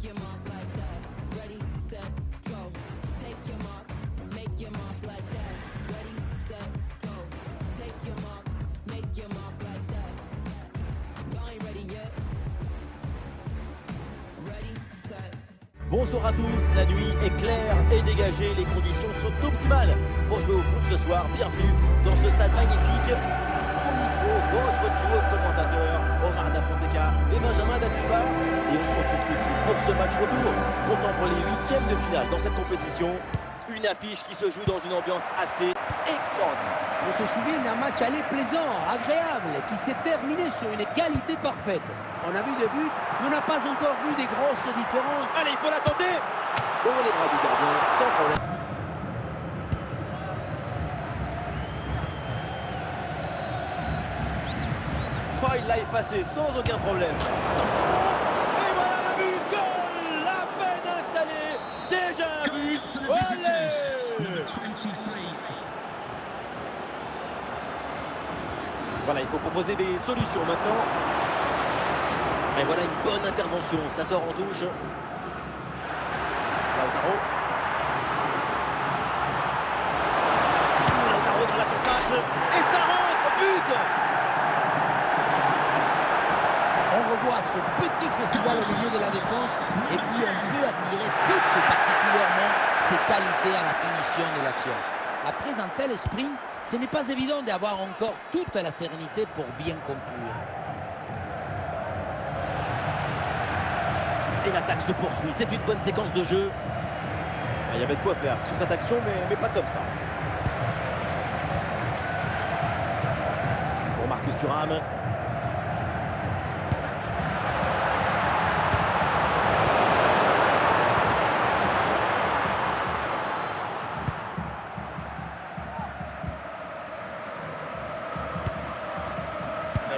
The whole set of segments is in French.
your mark like that. Ready, set, go. Take your mark, make your mark like that. Ready, set, go. Take your mark, make your mark like that. Y'all ain't ready yet. Ready, set. Bonsoir à tous, la nuit est claire et dégagée, les conditions sont optimales pour jouer au foot ce soir. Bienvenue dans ce stade magnifique. Au micro, votre duo de commentateurs, Omar Da Fonseca et Benjamin Da Silva. Et on se retrouve tout de suite pour ce match retour, comptant pour les huitièmes de finale dans cette compétition. Une affiche qui se joue dans une ambiance assez extraordinaire. On se souvient d'un match aller plaisant, agréable, qui s'est terminé sur une égalité parfaite. On a vu des buts, mais on n'a pas encore vu des grosses différences. Allez, il faut la tenter. Dans les bras du gardien, sans problème. Oh, il l'a effacé sans aucun problème. Attention. Et voilà le but. Goal. À peine installé. Déjà un but. Allez. Voilà, il faut proposer des solutions maintenant. Et voilà une bonne intervention. Ça sort en touche. Lautaro. Lautaro dans la surface. Et ça rentre. But. On revoit ce petit festival au milieu de la défense et puis on peut admirer tout particulièrement ses qualités à la finition de l'action. Après un tel sprint, ce n'est pas évident d'avoir encore toute la sérénité pour bien conclure. Et l'attaque se poursuit, c'est une bonne séquence de jeu. Il y avait de quoi faire sur cette action, mais pas comme ça. Pour Marcus Thuram.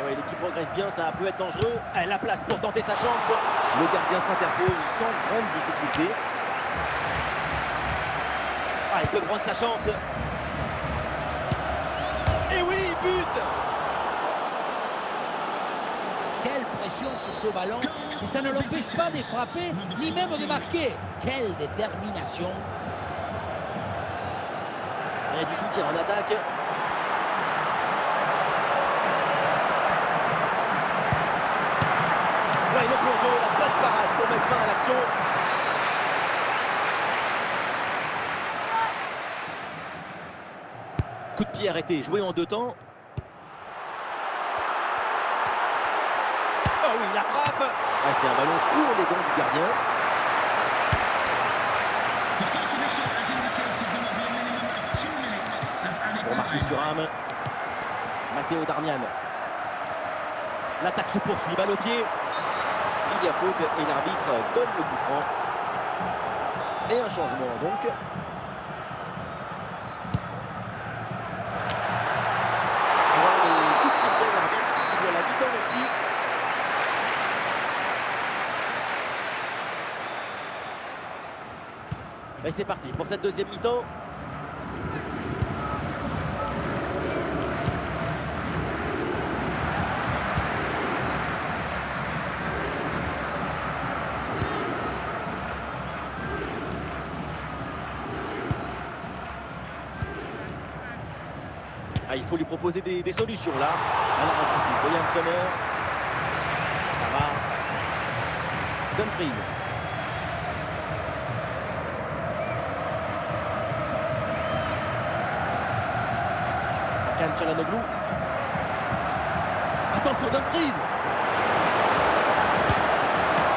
L'équipe progresse bien, ça peut être dangereux. Elle a la place pour tenter sa chance. Le gardien s'interpose sans grande difficulté. Ah, il peut prendre sa chance. Et oui, but! Quelle pression sur ce ballon, et ça ne l'empêche pas de frapper, ni même de marquer. Quelle détermination! Il y a du soutien en attaque. Ouais, le plongeon, la bonne parade pour mettre fin à l'action. Coup de pied arrêté, joué en deux temps. Oh oui, la frappe. Ah, c'est un ballon pour les gants du gardien. Pour Marcus Thuram. Matteo Darmian. L'attaque se poursuit, balle au pied. Il y a faute et l'arbitre donne le coup franc. Et un changement donc. Voilà les coups de sifflet, l'arbitre qui siffle la mi-temps aussi. Et c'est parti pour cette deuxième mi-temps. Ah, il faut lui proposer des solutions là. Alors un truc, William Sommer. Pavard. Dumfries. Hakan Çalhanoğlu. Attention, Dumfries.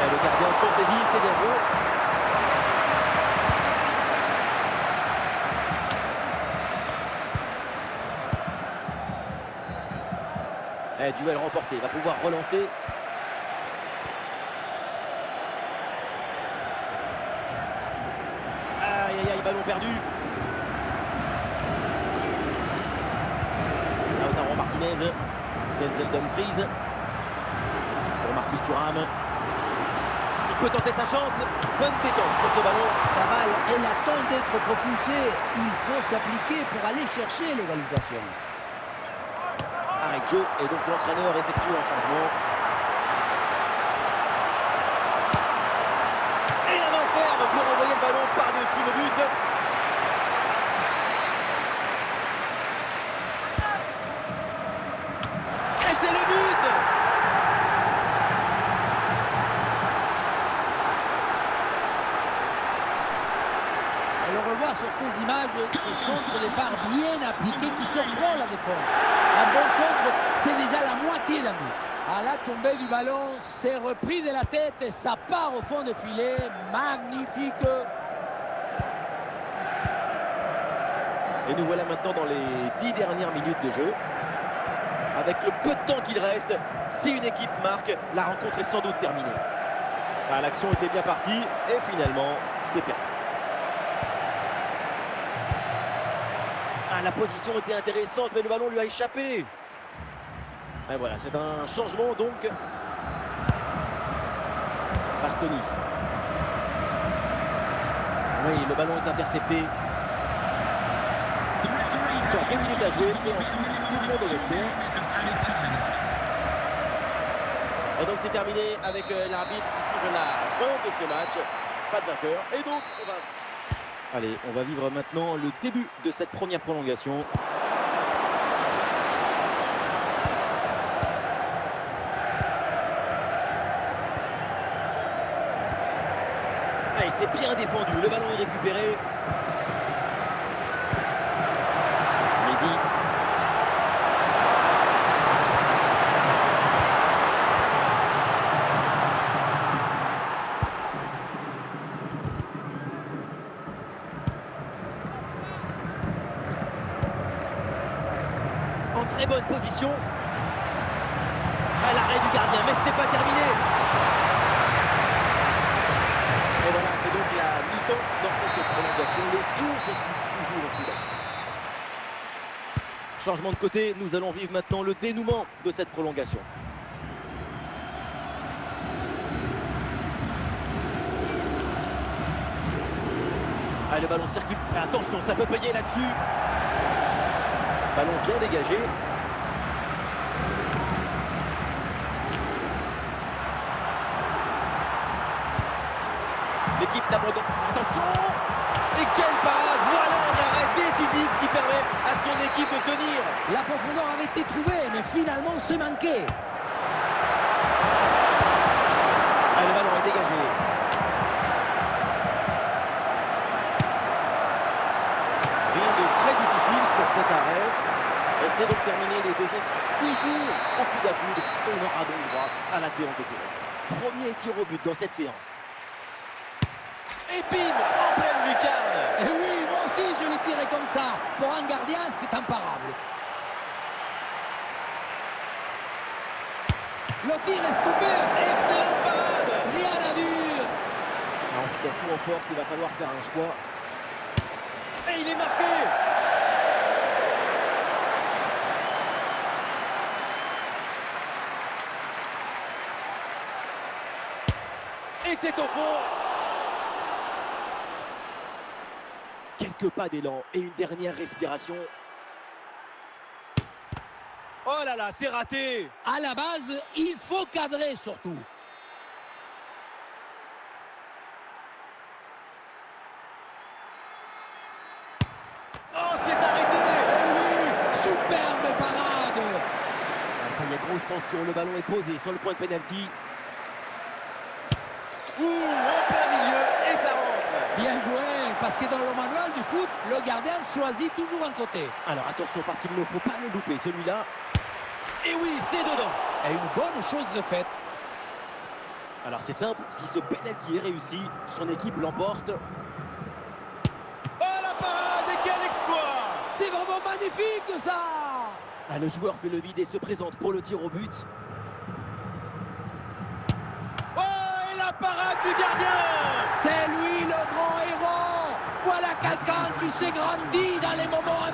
Et le gardien sont saisis, c'est bien joué. Duel remporté, il va pouvoir relancer. Aïe aïe aïe, ballon perdu. Lautaro Martinez, Denzel Dumfries. Pour Marcus Thuram. Il peut tenter sa chance. Bonne détente sur ce ballon. La balle, elle attend d'être propulsée. Il faut s'appliquer pour aller chercher l'égalisation. Arrêt de jeu et donc l'entraîneur effectue un changement. ferme pour envoyer le ballon par-dessus le but. Et c'est le but! On le revoit sur ces images, ce centre de départ bien appliqué qui surprend la défense. Un bon centre, c'est déjà la moitié d'un but. À la tombée du ballon, c'est repris de la tête et ça part au fond de filet. Magnifique. Et nous voilà maintenant dans les 10 dernières minutes de jeu. Avec le peu de temps qu'il reste, si une équipe marque, la rencontre est sans doute terminée. Ah, l'action était bien partie et finalement, c'est perdu. Ah, la position était intéressante, mais le ballon lui a échappé. Et voilà, c'est un changement donc. Bastoni. Oui, le ballon est intercepté. Encore 2 minutes à jouer et ensuite tout le monde au vestiaire. Et donc c'est terminé avec l'arbitre qui siffle la fin de ce match. Pas de vainqueur. Et donc on va vivre maintenant le début de cette première prolongation. Allez, c'est bien défendu. Le ballon est récupéré. Mehdi. En très bonne position. À l'arrêt du gardien, mais ce n'est pas terminé. Et voilà, c'est donc la mi-temps dans cette prolongation. Les deux équipes toujours au coup. Changement de côté, nous allons vivre maintenant le dénouement de cette prolongation. Ah, le ballon circule. Attention, ça peut payer là-dessus. Ballon bien dégagé. L'équipe n'abandonne. Attention! Et quelle parade! Voilà un arrêt décisif qui permet à son équipe de tenir. La profondeur avait été trouvée, mais finalement c'est manqué. Ah, le ballon est dégagé. Rien de très difficile sur cet arrêt. Et c'est donc terminé, les deux équipes toujours au coude à coude. On aura donc droit à la séance de tir. Premier tir au but dans cette séance. Et bim, en pleine lucarne. Et oui, moi aussi je l'ai tiré comme ça. Pour un gardien, c'est imparable. Le tir est stoppé. Excellente parade. Rien à dire. En situation en force, il va falloir faire un choix. Et il est marqué. Et c'est au fond. Quelques pas d'élan et une dernière respiration. Oh là là, c'est raté. À la base, il faut cadrer surtout. Oh, c'est arrêté. Et oui, superbe parade. Ah, ça y est, grosse tension, le ballon est posé sur le point de pénalty. Ouh, en plein milieu et ça rentre. Bien joué, parce que dans le manuel du foot, le gardien choisit toujours un côté. Alors attention, parce qu'il ne faut pas le louper, celui-là. Et oui, c'est dedans. Et une bonne chose de faite. Alors c'est simple, si ce penalty est réussi, son équipe l'emporte. Oh la parade et quel exploit! C'est vraiment magnifique ça. Ah, le joueur fait le vide et se présente pour le tir au but. Oh, et la parade du gardien! C'est lui le grand héros. Voilà quelqu'un qui s'est grandi dans les moments